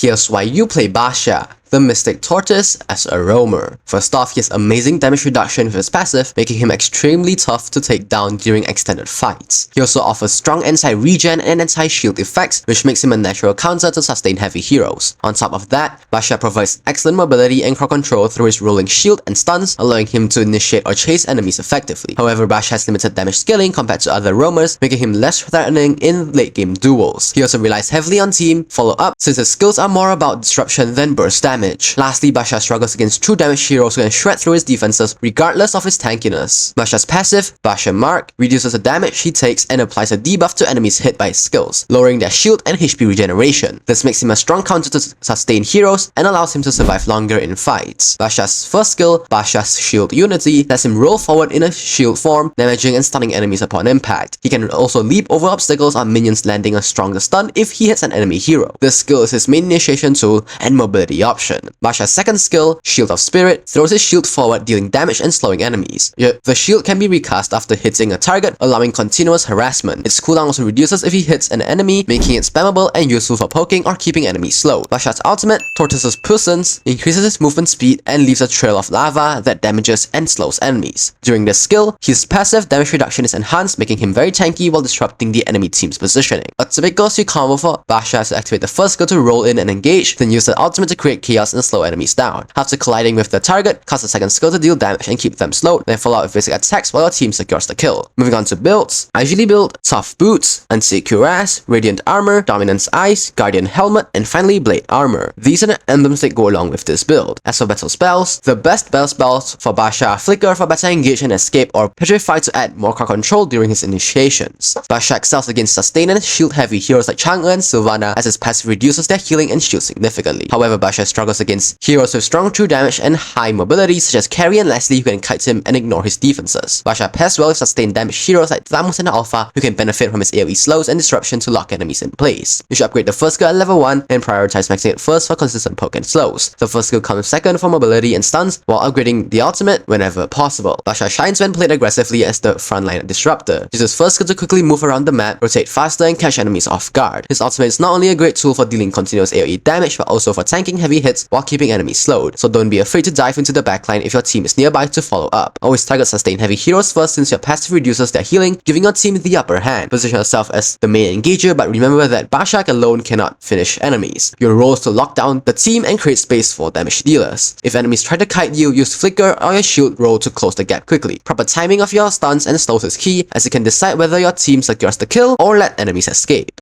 Here's why you play Baxia, the Mystic Tortoise, as a roamer. First off, he has amazing damage reduction with his passive, making him extremely tough to take down during extended fights. He also offers strong anti-regen and anti-shield effects, which makes him a natural counter to sustain heavy heroes. On top of that, Baxia provides excellent mobility and crowd control through his rolling shield and stuns, allowing him to initiate or chase enemies effectively. However, Baxia has limited damage scaling compared to other roamers, making him less threatening in late game duels. He also relies heavily on team follow-up, since his skills are more about disruption than burst damage. Lastly, Baxia struggles against true damage heroes who can shred through his defenses regardless of his tankiness. Baxia's passive, Baxia Mark, reduces the damage he takes and applies a debuff to enemies hit by his skills, lowering their shield and HP regeneration. This makes him a strong counter to sustain heroes and allows him to survive longer in fights. Baxia's first skill, Baxia's Shield Unity, lets him roll forward in a shield form, damaging and stunning enemies upon impact. He can also leap over obstacles on minions, landing a stronger stun if he hits an enemy hero. This skill is his main initiation tool and mobility option. Baxia's second skill, Shield of Spirit, throws his shield forward, dealing damage and slowing enemies. Yet, the shield can be recast after hitting a target, allowing continuous harassment. Its cooldown also reduces if he hits an enemy, making it spammable and useful for poking or keeping enemies slowed. Baxia's ultimate, Tortoise's Puissance, increases his movement speed and leaves a trail of lava that damages and slows enemies. During this skill, his passive damage reduction is enhanced, making him very tanky while disrupting the enemy team's positioning. A typical C combo for Baxia is to activate the first skill to roll in and engage, then use the ultimate to create chaos and slow enemies down. After colliding with the target, cast a second skill to deal damage and keep them slowed, then follow up with basic attacks while your team secures the kill. Moving on to builds, I usually build Soft Boots, Unseat Cuirass, Radiant Armor, Dominance Ice, Guardian Helmet, and finally Blade Armor. These are the emblems that go along with this build. As for battle spells, the best battle spells for Baxia are Flicker for better engage and escape, or Petrify to add more crowd control during his initiations. Baxia excels against sustain and shield heavy heroes like Chang'e and Sylvana, as his passive reduces their healing and shield significantly. However, Baxia struggles against heroes with strong true damage and high mobility such as Carry and Leslie, who can kite him and ignore his defenses. Baxia pairs well with sustained damage heroes like Thamus and Alpha, who can benefit from his AoE slows and disruption to lock enemies in place. You should upgrade the first skill at level 1 and prioritize maxing it first for consistent poke and slows. The first skill comes second for mobility and stuns, while upgrading the ultimate whenever possible. Baxia shines when played aggressively as the frontline disruptor. Use his first skill to quickly move around the map, rotate faster, and catch enemies off guard. His ultimate is not only a great tool for dealing continuous AoE damage, but also for tanking heavy hits while keeping enemies slowed, so don't be afraid to dive into the backline if your team is nearby to follow up. Always target sustain heavy heroes first, since your passive reduces their healing, giving your team the upper hand. Position yourself as the main engager, but remember that Baxia alone cannot finish enemies. Your role is to lock down the team and create space for damage dealers. If enemies try to kite you, use Flicker or your shield roll to close the gap quickly. Proper timing of your stuns and slows is key, as it can decide whether your team secures the kill or let enemies escape.